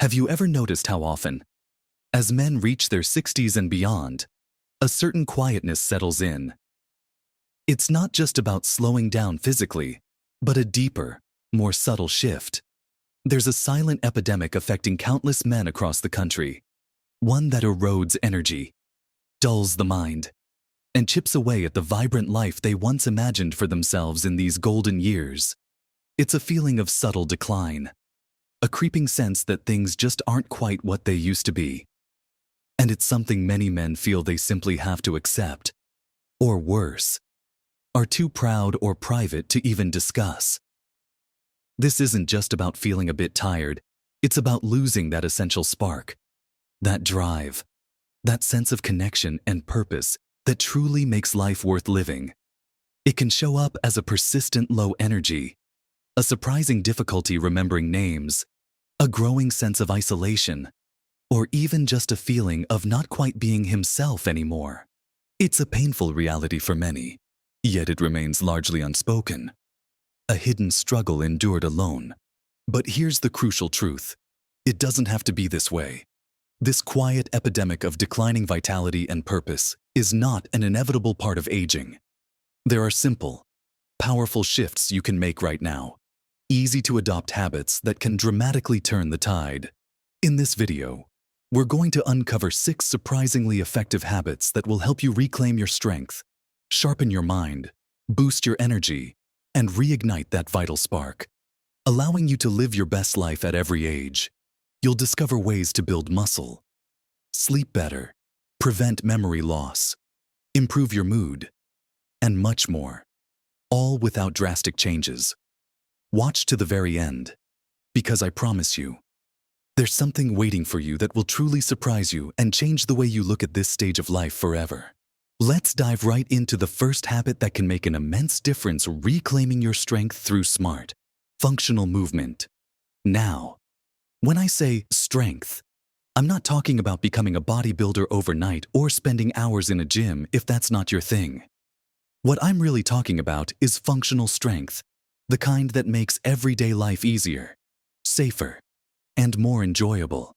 Have you ever noticed how often, as men reach their 60s and beyond, a certain quietness settles in? It's not just about slowing down physically, but a deeper, more subtle shift. There's a silent epidemic affecting countless men across the country, one that erodes energy, dulls the mind, and chips away at the vibrant life they once imagined for themselves in these golden years. It's a feeling of subtle decline, a creeping sense that things just aren't quite what they used to be. And it's something many men feel they simply have to accept, or worse, are too proud or private to even discuss. This isn't just about feeling a bit tired, it's about losing that essential spark, that drive, that sense of connection and purpose that truly makes life worth living. It can show up as a persistent low energy, a surprising difficulty remembering names, a growing sense of isolation, or even just a feeling of not quite being himself anymore. It's a painful reality for many, yet it remains largely unspoken. A hidden struggle endured alone. But here's the crucial truth. It doesn't have to be this way. This quiet epidemic of declining vitality and purpose is not an inevitable part of aging. There are simple, powerful shifts you can make right now. Easy to adopt habits that can dramatically turn the tide. In this video, we're going to uncover 6 surprisingly effective habits that will help you reclaim your strength, sharpen your mind, boost your energy, and reignite that vital spark, allowing you to live your best life at every age. You'll discover ways to build muscle, sleep better, prevent memory loss, improve your mood, and much more, all without drastic changes. Watch to the very end, because I promise you, there's something waiting for you that will truly surprise you and change the way you look at this stage of life forever. Let's dive right into the first habit that can make an immense difference reclaiming your strength through smart, functional movement. Now, when I say strength, I'm not talking about becoming a bodybuilder overnight or spending hours in a gym if that's not your thing. What I'm really talking about is functional strength, the kind that makes everyday life easier, safer, and more enjoyable.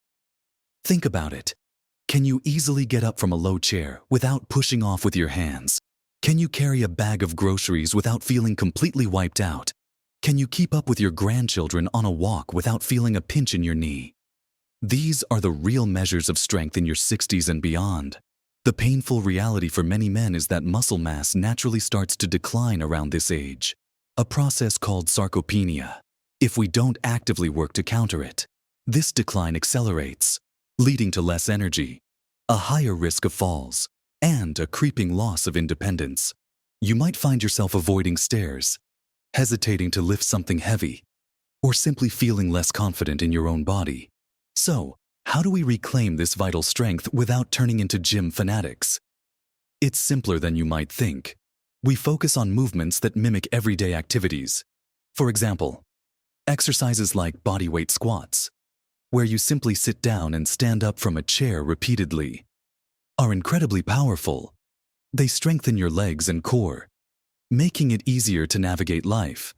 Think about it. Can you easily get up from a low chair without pushing off with your hands? Can you carry a bag of groceries without feeling completely wiped out? Can you keep up with your grandchildren on a walk without feeling a pinch in your knee? These are the real measures of strength in your 60s and beyond. The painful reality for many men is that muscle mass naturally starts to decline around this age, a process called sarcopenia. If we don't actively work to counter it, this decline accelerates, leading to less energy, a higher risk of falls, and a creeping loss of independence. You might find yourself avoiding stairs, hesitating to lift something heavy, or simply feeling less confident in your own body. So, how do we reclaim this vital strength without turning into gym fanatics? It's simpler than you might think. We focus on movements that mimic everyday activities. For example, exercises like bodyweight squats, where you simply sit down and stand up from a chair repeatedly, are incredibly powerful. They strengthen your legs and core, making it easier to navigate life.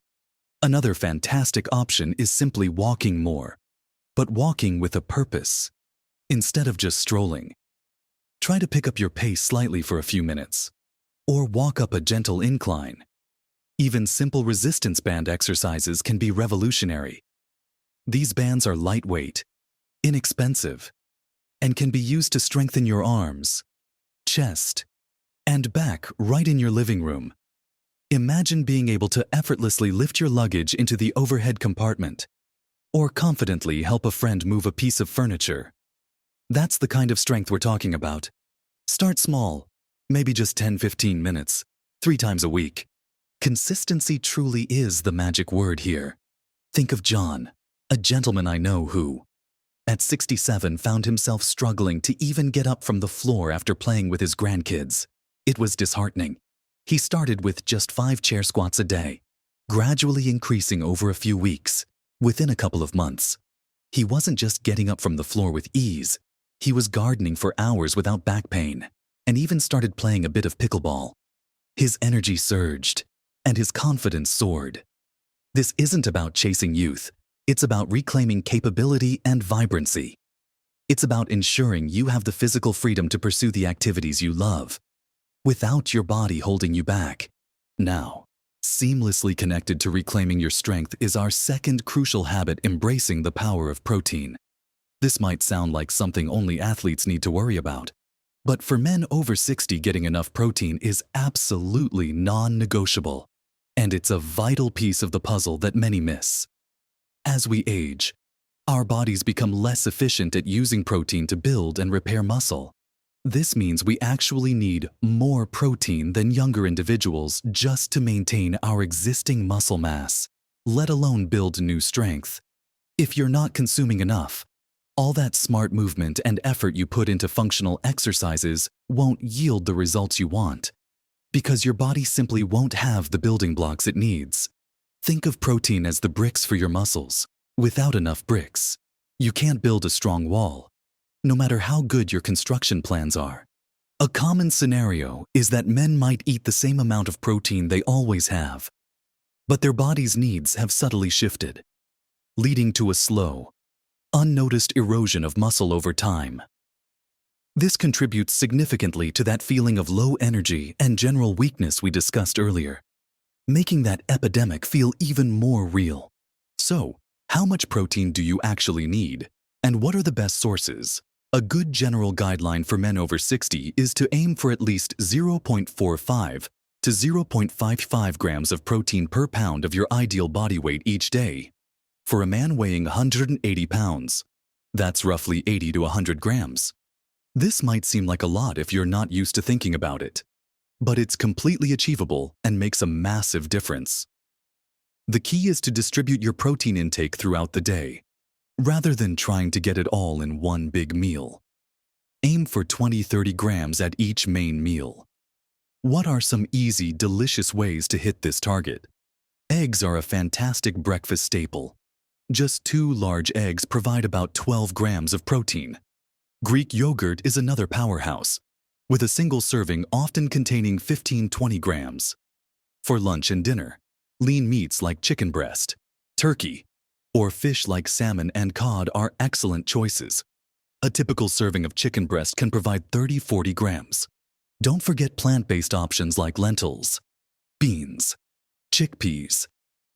Another fantastic option is simply walking more, but walking with a purpose, instead of just strolling. Try to pick up your pace slightly for a few minutes, or walk up a gentle incline. Even simple resistance band exercises can be revolutionary. These bands are lightweight, inexpensive, and can be used to strengthen your arms, chest, and back right in your living room. Imagine being able to effortlessly lift your luggage into the overhead compartment, or confidently help a friend move a piece of furniture. That's the kind of strength we're talking about. Start small, maybe just 10-15 minutes, 3 times a week. Consistency truly is the magic word here. Think of John, a gentleman I know who, at 67, found himself struggling to even get up from the floor after playing with his grandkids. It was disheartening. He started with just 5 chair squats a day, gradually increasing over a few weeks. Within a couple of months, he wasn't just getting up from the floor with ease, he was gardening for hours without back pain, and even started playing a bit of pickleball. His energy surged, and his confidence soared. This isn't about chasing youth, It's about reclaiming capability and vibrancy. It's about ensuring you have the physical freedom to pursue the activities you love, without your body holding you back. Now, seamlessly connected to reclaiming your strength is our second crucial habit: embracing the power of protein. This might sound like something only athletes need to worry about, but for men over 60, getting enough protein is absolutely non-negotiable, and it's a vital piece of the puzzle that many miss. As we age, our bodies become less efficient at using protein to build and repair muscle. This means we actually need more protein than younger individuals just to maintain our existing muscle mass, let alone build new strength. If you're not consuming enough, all that smart movement and effort you put into functional exercises won't yield the results you want, because your body simply won't have the building blocks it needs. Think of protein as the bricks for your muscles. Without enough bricks, you can't build a strong wall, no matter how good your construction plans are. A common scenario is that men might eat the same amount of protein they always have, but their body's needs have subtly shifted, leading to a slow, unnoticed erosion of muscle over time. This contributes significantly to that feeling of low energy and general weakness we discussed earlier, making that epidemic feel even more real. So, how much protein do you actually need, and what are the best sources? A good general guideline for men over 60 is to aim for at least 0.45 to 0.55 grams of protein per pound of your ideal body weight each day. For a man weighing 180 pounds, that's roughly 80 to 100 grams. This might seem like a lot if you're not used to thinking about it, but it's completely achievable and makes a massive difference. The key is to distribute your protein intake throughout the day, rather than trying to get it all in one big meal. Aim for 20-30 grams at each main meal. What are some easy, delicious ways to hit this target? Eggs are a fantastic breakfast staple. Just 2 large eggs provide about 12 grams of protein. Greek yogurt is another powerhouse, with a single serving often containing 15-20 grams. For lunch and dinner, lean meats like chicken breast, turkey, or fish like salmon and cod are excellent choices. A typical serving of chicken breast can provide 30-40 grams. Don't forget plant-based options like lentils, beans, chickpeas,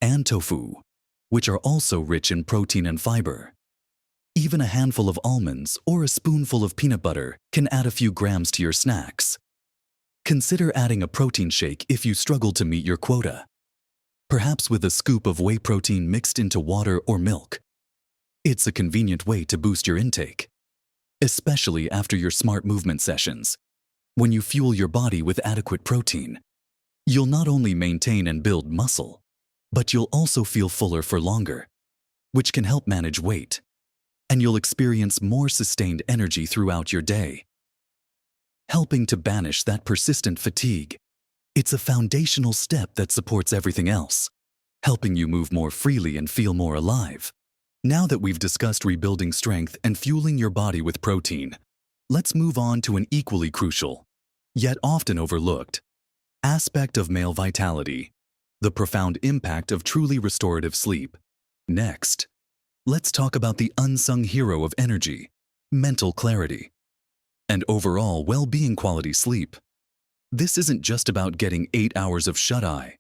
and tofu, which are also rich in protein and fiber. Even a handful of almonds or a spoonful of peanut butter can add a few grams to your snacks. Consider adding a protein shake if you struggle to meet your quota, perhaps with a scoop of whey protein mixed into water or milk. It's a convenient way to boost your intake, especially after your smart movement sessions. When you fuel your body with adequate protein, you'll not only maintain and build muscle, but you'll also feel fuller for longer, which can help manage weight, and you'll experience more sustained energy throughout your day, helping to banish that persistent fatigue. It's a foundational step that supports everything else, helping you move more freely and feel more alive. Now that we've discussed rebuilding strength and fueling your body with protein, let's move on to an equally crucial, yet often overlooked, aspect of male vitality: the profound impact of truly restorative sleep. Next, let's talk about the unsung hero of energy, mental clarity, and overall well-being. Quality sleep. This isn't just about getting 8 hours of shut-eye.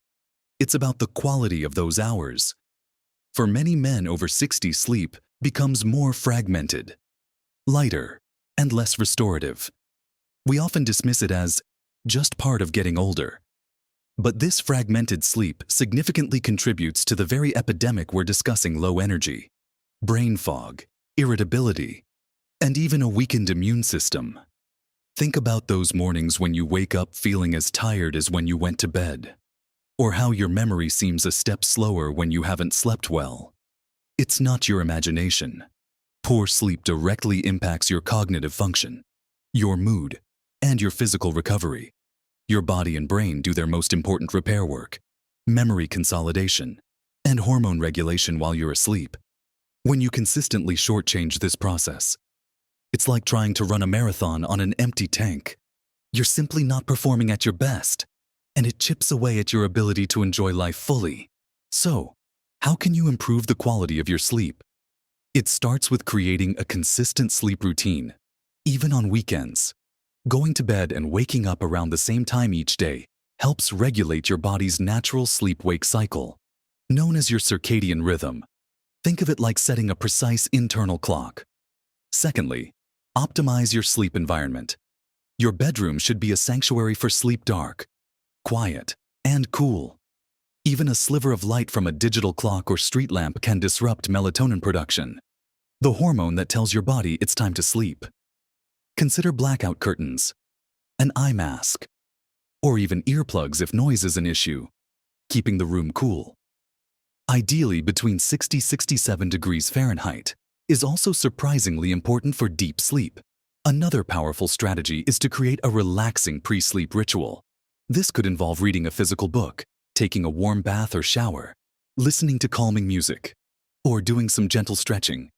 It's about the quality of those hours. For many men over 60, sleep becomes more fragmented, lighter, and less restorative. We often dismiss it as just part of getting older. But this fragmented sleep significantly contributes to the very epidemic we're discussing: low energy, brain fog, irritability, and even a weakened immune system. Think about those mornings when you wake up feeling as tired as when you went to bed, or how your memory seems a step slower when you haven't slept well. It's not your imagination. Poor sleep directly impacts your cognitive function, your mood, and your physical recovery. Your body and brain do their most important repair work, memory consolidation, and hormone regulation while you're asleep. When you consistently shortchange this process, it's like trying to run a marathon on an empty tank. You're simply not performing at your best, and it chips away at your ability to enjoy life fully. So, How can you improve the quality of your sleep? It starts with creating a consistent sleep routine, even on weekends. Going to bed and waking up around the same time each day helps regulate your body's natural sleep-wake cycle, known as your circadian rhythm. Think of it like setting a precise internal clock. Secondly, optimize your sleep environment. Your bedroom should be a sanctuary for sleep, dark, quiet, and cool. Even a sliver of light from a digital clock or street lamp can disrupt melatonin production, the hormone that tells your body it's time to sleep. Consider blackout curtains, an eye mask, or even earplugs if noise is an issue, keeping the room cool. Ideally between 60–67 degrees Fahrenheit is also surprisingly important for deep sleep. Another powerful strategy is to create a relaxing pre-sleep ritual. This could involve reading a physical book, taking a warm bath or shower, listening to calming music, or doing some gentle stretching.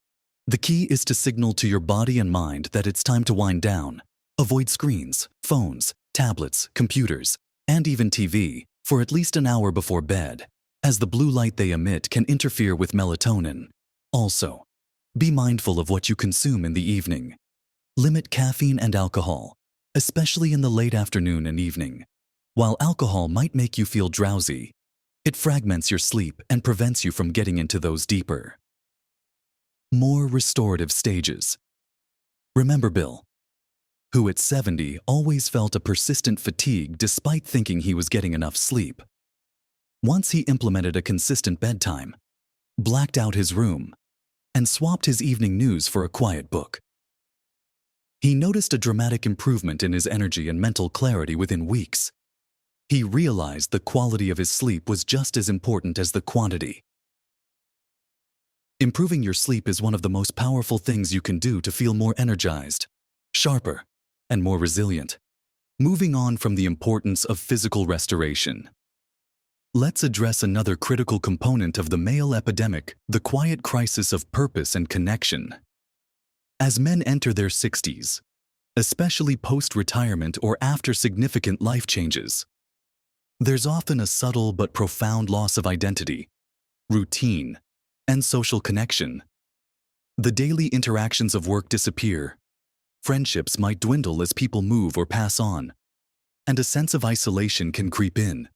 The key is to signal to your body and mind that it's time to wind down. Avoid screens, phones, tablets, computers, and even TV for at least an hour before bed, as the blue light they emit can interfere with melatonin. Also, be mindful of what you consume in the evening. Limit caffeine and alcohol, especially in the late afternoon and evening. While alcohol might make you feel drowsy, it fragments your sleep and prevents you from getting into those deeper, more restorative stages. Remember Bill, who at 70 always felt a persistent fatigue despite thinking he was getting enough sleep. Once he implemented a consistent bedtime, blacked out his room, and swapped his evening news for a quiet book, he noticed a dramatic improvement in his energy and mental clarity within weeks. He realized the quality of his sleep was just as important as the quantity. Improving your sleep is one of the most powerful things you can do to feel more energized, sharper, and more resilient. Moving on from the importance of physical restoration, let's address another critical component of the male epidemic, the quiet crisis of purpose and connection. As men enter their 60s, especially post-retirement or after significant life changes, there's often a subtle but profound loss of identity, routine, and social connection. The daily interactions of work disappear, friendships might dwindle as people move or pass on, and a sense of isolation can creep in.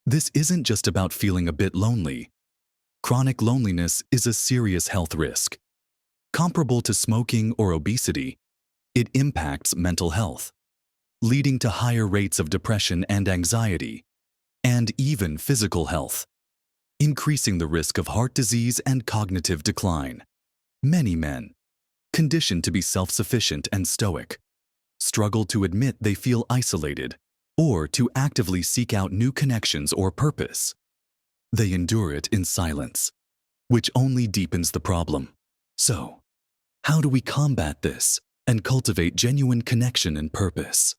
This isn't just about feeling a bit lonely. Chronic loneliness is a serious health risk. Comparable to smoking or obesity, it impacts mental health, leading to higher rates of depression and anxiety, and even physical health, increasing the risk of heart disease and cognitive decline. Many men, conditioned to be self-sufficient and stoic, struggle to admit they feel isolated or to actively seek out new connections or purpose. They endure it in silence, which only deepens the problem. So, how do we combat this and cultivate genuine connection and purpose?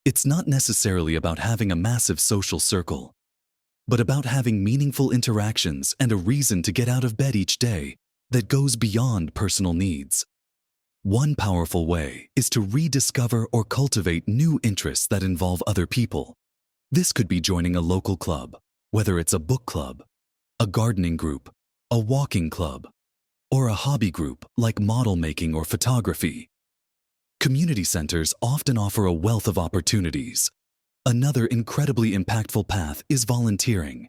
It's not necessarily about having a massive social circle, but about having meaningful interactions and a reason to get out of bed each day that goes beyond personal needs. One powerful way is to rediscover or cultivate new interests that involve other people. This could be joining a local club, whether it's a book club, a gardening group, a walking club, or a hobby group like model making or photography. Community centers often offer a wealth of opportunities. Another incredibly impactful path is volunteering.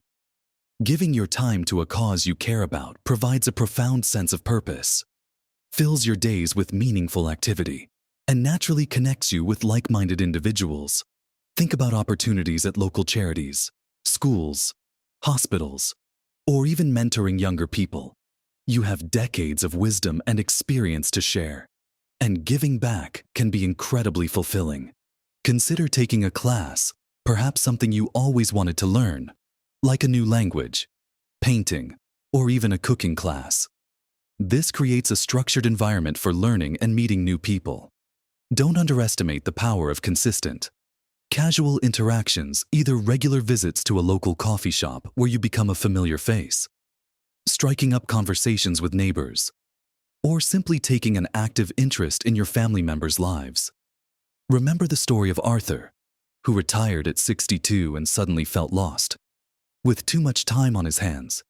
Giving your time to a cause you care about provides a profound sense of purpose, fills your days with meaningful activity, and naturally connects you with like-minded individuals. Think about opportunities at local charities, schools, hospitals, or even mentoring younger people. You have decades of wisdom and experience to share, and giving back can be incredibly fulfilling. Consider taking a class, perhaps something you always wanted to learn, like a new language, painting, or even a cooking class. This creates a structured environment for learning and meeting new people. Don't underestimate the power of consistent, casual interactions, either regular visits to a local coffee shop where you become a familiar face, striking up conversations with neighbors, or simply taking an active interest in your family members' lives. Remember the story of Arthur, who retired at 62 and suddenly felt lost. With too much time on his hands,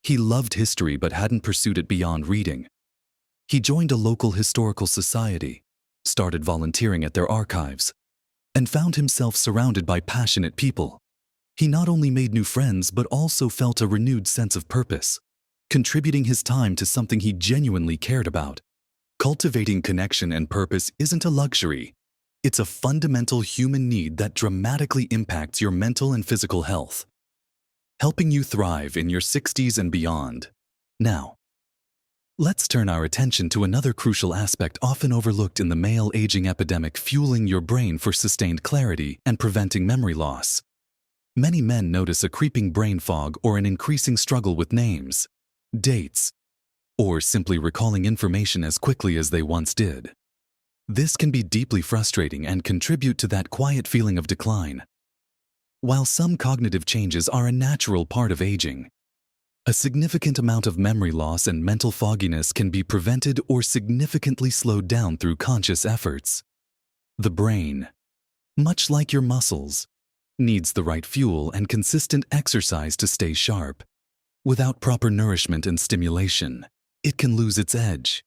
He loved history but hadn't pursued it beyond reading. He joined a local historical society, started volunteering at their archives, and found himself surrounded by passionate people. He not only made new friends but also felt a renewed sense of purpose, contributing his time to something he genuinely cared about. Cultivating connection and purpose isn't a luxury. It's a fundamental human need that dramatically impacts your mental and physical health, helping you thrive in your 60s and beyond. Now, let's turn our attention to another crucial aspect often overlooked in the male aging epidemic: fueling your brain for sustained clarity and preventing memory loss. Many men notice a creeping brain fog or an increasing struggle with names, dates, or simply recalling information as quickly as they once did. This can be deeply frustrating and contribute to that quiet feeling of decline. While some cognitive changes are a natural part of aging, a significant amount of memory loss and mental fogginess can be prevented or significantly slowed down through conscious efforts. The brain, much like your muscles, needs the right fuel and consistent exercise to stay sharp. Without proper nourishment and stimulation, it can lose its edge,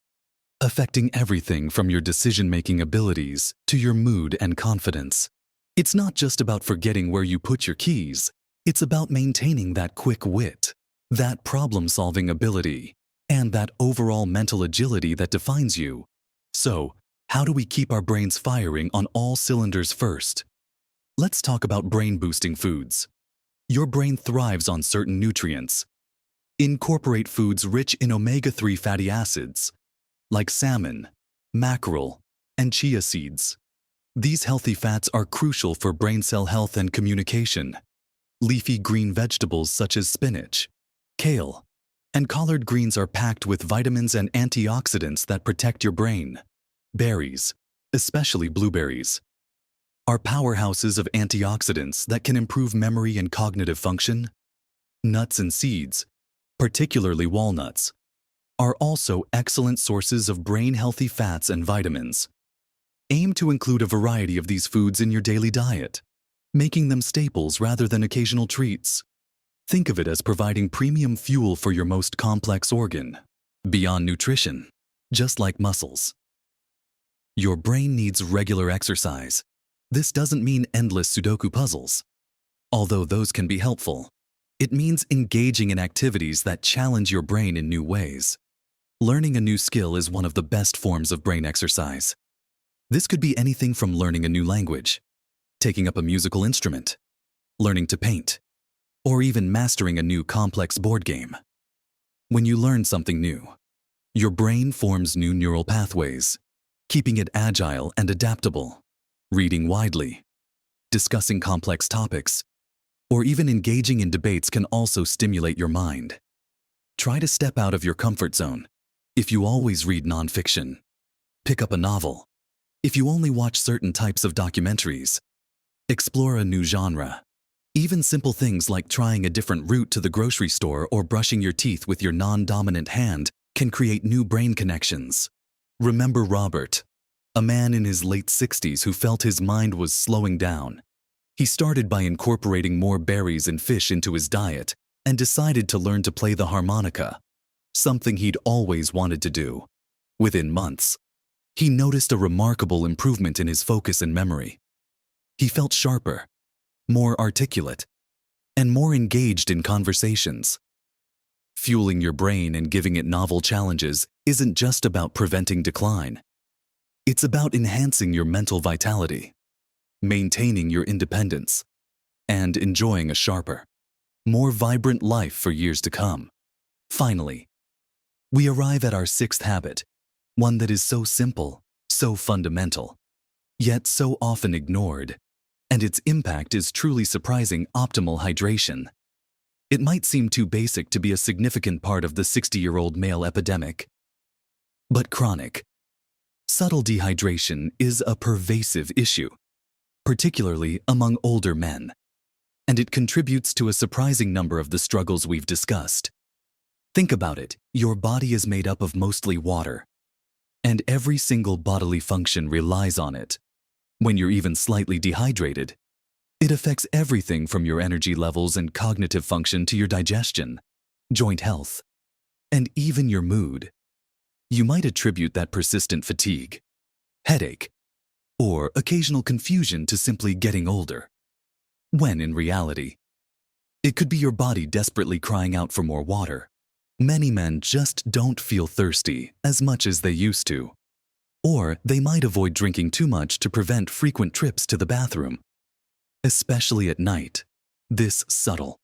affecting everything from your decision-making abilities to your mood and confidence. It's not just about forgetting where you put your keys, it's about maintaining that quick wit, that problem-solving ability, and that overall mental agility that defines you. So, how do we keep our brains firing on all cylinders first? Let's talk about brain-boosting foods. Your brain thrives on certain nutrients. Incorporate foods rich in omega-3 fatty acids, like salmon, mackerel, and chia seeds. These healthy fats are crucial for brain cell health and communication. Leafy green vegetables such as spinach, kale, and collard greens are packed with vitamins and antioxidants that protect your brain. Berries, especially blueberries, are powerhouses of antioxidants that can improve memory and cognitive function. Nuts and seeds, particularly walnuts, are also excellent sources of brain-healthy fats and vitamins. Aim to include a variety of these foods in your daily diet, making them staples rather than occasional treats. Think of it as providing premium fuel for your most complex organ. Beyond nutrition, just like muscles, your brain needs regular exercise. This doesn't mean endless Sudoku puzzles, although those can be helpful. It means engaging in activities that challenge your brain in new ways. Learning a new skill is one of the best forms of brain exercise. This could be anything from learning a new language, taking up a musical instrument, learning to paint, or even mastering a new complex board game. When you learn something new, your brain forms new neural pathways, keeping it agile and adaptable. Reading widely, discussing complex topics, or even engaging in debates can also stimulate your mind. Try to step out of your comfort zone. If you always read nonfiction, pick up a novel. If you only watch certain types of documentaries, explore a new genre. Even simple things like trying a different route to the grocery store or brushing your teeth with your non-dominant hand can create new brain connections. Remember Robert, a man in his late 60s who felt his mind was slowing down. He started by incorporating more berries and fish into his diet and decided to learn to play the harmonica, something he'd always wanted to do. Within months, he noticed a remarkable improvement in his focus and memory. He felt sharper, more articulate, and more engaged in conversations. Fueling your brain and giving it novel challenges isn't just about preventing decline. It's about enhancing your mental vitality, maintaining your independence, and enjoying a sharper, more vibrant life for years to come. Finally, we arrive at our sixth habit, one that is so simple, so fundamental, yet so often ignored, and its impact is truly surprising: optimal hydration. It might seem too basic to be a significant part of the 60-year-old male epidemic, but chronic, subtle dehydration is a pervasive issue, particularly among older men, and it contributes to a surprising number of the struggles we've discussed. Think about it. Your body is made up of mostly water, and every single bodily function relies on it. When you're even slightly dehydrated, it affects everything from your energy levels and cognitive function to your digestion. joint health, and even your mood. You might attribute that persistent fatigue, headache, or occasional confusion to simply getting older, when in reality, it could be your body desperately crying out for more water. Many men just don't feel thirsty as much as they used to, or they might avoid drinking too much to prevent frequent trips to the bathroom. Especially at night, this subtle,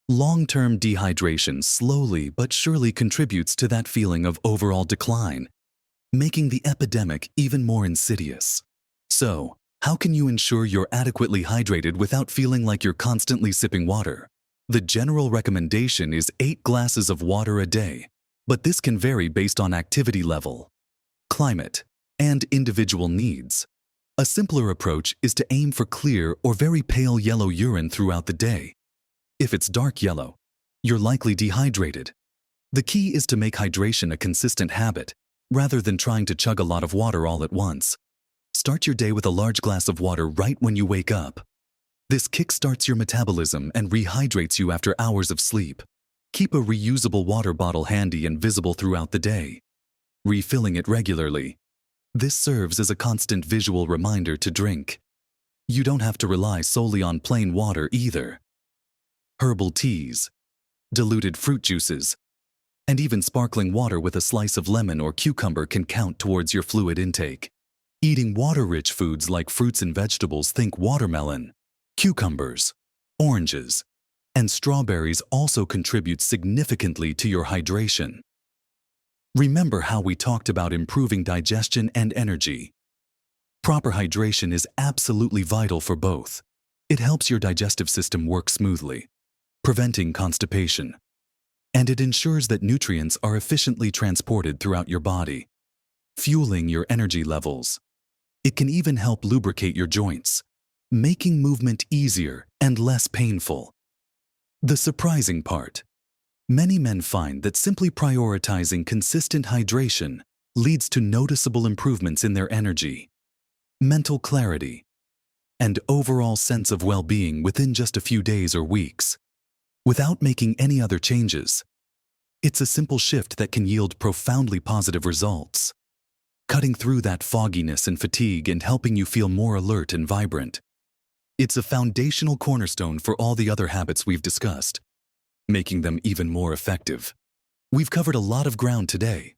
long-term dehydration slowly but surely contributes to that feeling of overall decline, making the epidemic even more insidious. So, how can you ensure you're adequately hydrated without feeling like you're constantly sipping water? The general recommendation is 8 glasses of water a day, but this can vary based on activity level, climate, and individual needs. A simpler approach is to aim for clear or very pale yellow urine throughout the day. If it's dark yellow, you're likely dehydrated. The key is to make hydration a consistent habit, rather than trying to chug a lot of water all at once. Start your day with a large glass of water right when you wake up. This kickstarts your metabolism and rehydrates you after hours of sleep. Keep a reusable water bottle handy and visible throughout the day, refilling it regularly. This serves as a constant visual reminder to drink. You don't have to rely solely on plain water either. Herbal teas, diluted fruit juices, and even sparkling water with a slice of lemon or cucumber can count towards your fluid intake. Eating water-rich foods like fruits and vegetables, think watermelon, cucumbers, oranges, and strawberries also contribute significantly to your hydration. Remember how we talked about improving digestion and energy. Proper hydration is absolutely vital for both. It helps your digestive system work smoothly, preventing constipation, and it ensures that nutrients are efficiently transported throughout your body, fueling your energy levels. It can even help lubricate your joints, making movement easier and less painful. The surprising part: many men find that simply prioritizing consistent hydration leads to noticeable improvements in their energy, mental clarity, and overall sense of well-being within just a few days or weeks, without making any other changes. It's a simple shift that can yield profoundly positive results, cutting through that fogginess and fatigue and helping you feel more alert and vibrant. It's a foundational cornerstone for all the other habits we've discussed, making them even more effective. We've covered a lot of ground today,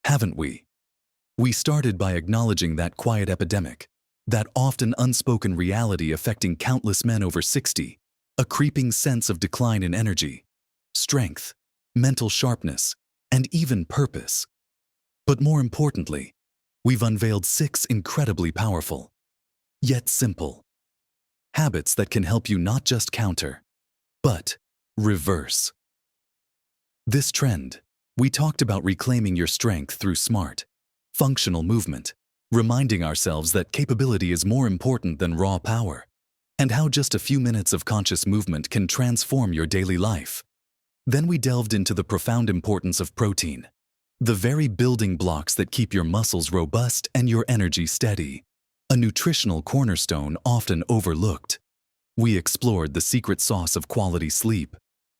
haven't we? We started by acknowledging that quiet epidemic, that often unspoken reality affecting countless men over 60, a creeping sense of decline in energy, strength, mental sharpness, and even purpose. But more importantly, we've unveiled 6 incredibly powerful, yet simple, habits that can help you not just counter, but reverse this trend. We talked about reclaiming your strength through smart, functional movement, reminding ourselves that capability is more important than raw power, and how just a few minutes of conscious movement can transform your daily life. Then we delved into the profound importance of protein, the very building blocks that keep your muscles robust and your energy steady, a nutritional cornerstone often overlooked. We explored the secret sauce of quality sleep,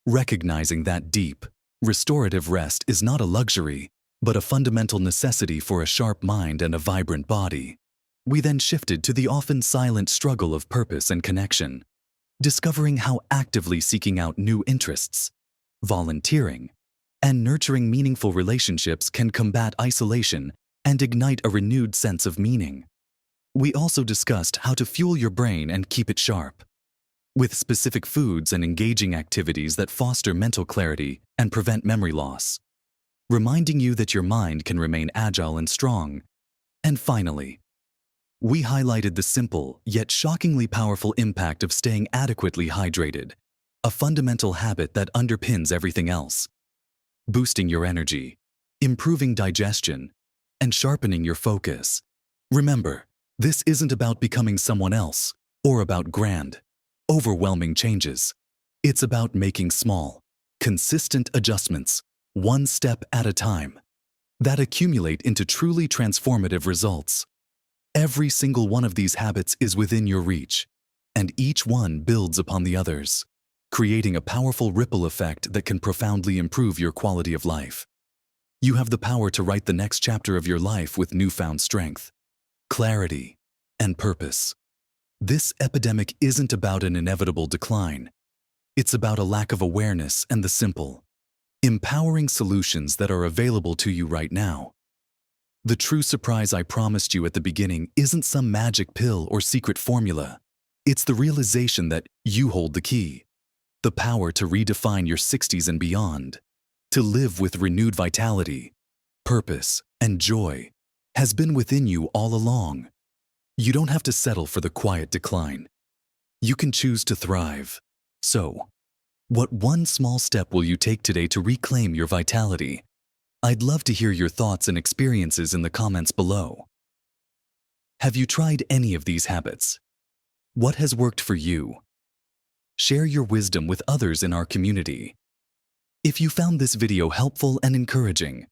recognizing that deep, restorative rest is not a luxury, but a fundamental necessity for a sharp mind and a vibrant body. We then shifted to the often silent struggle of purpose and connection, discovering how actively seeking out new interests, volunteering, and nurturing meaningful relationships can combat isolation and ignite a renewed sense of meaning. We also discussed how to fuel your brain and keep it sharp, with specific foods and engaging activities that foster mental clarity and prevent memory loss, reminding you that your mind can remain agile and strong. And finally, we highlighted the simple yet shockingly powerful impact of staying adequately hydrated, a fundamental habit that underpins everything else, boosting your energy, improving digestion, and sharpening your focus. Remember, this isn't about becoming someone else or about grand, overwhelming changes. It's about making small, consistent adjustments, one step at a time, that accumulate into truly transformative results. Every single one of these habits is within your reach, and each one builds upon the others. creating a powerful ripple effect that can profoundly improve your quality of life. You have the power to write the next chapter of your life with newfound strength, clarity, and purpose. This epidemic isn't about an inevitable decline. It's about a lack of awareness and the simple, empowering solutions that are available to you right now. The true surprise I promised you at the beginning isn't some magic pill or secret formula. It's the realization that you hold the key, the power to redefine your 60s and beyond, to live with renewed vitality, purpose, and joy has been within you all along. You don't have to settle for the quiet decline. You can choose to thrive. So, what one small step will you take today to reclaim your vitality? I'd love to hear your thoughts and experiences in the comments below. Have you tried any of these habits? What has worked for you? Share your wisdom with others in our community. If you found this video helpful and encouraging,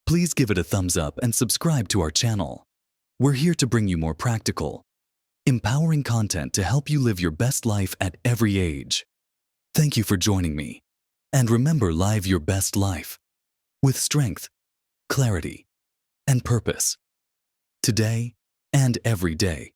please give it a thumbs up and subscribe to our channel. We're here to bring you more practical, empowering content to help you live your best life at every age. Thank you for joining me. And remember, live your best life with strength, clarity, and purpose, today and every day.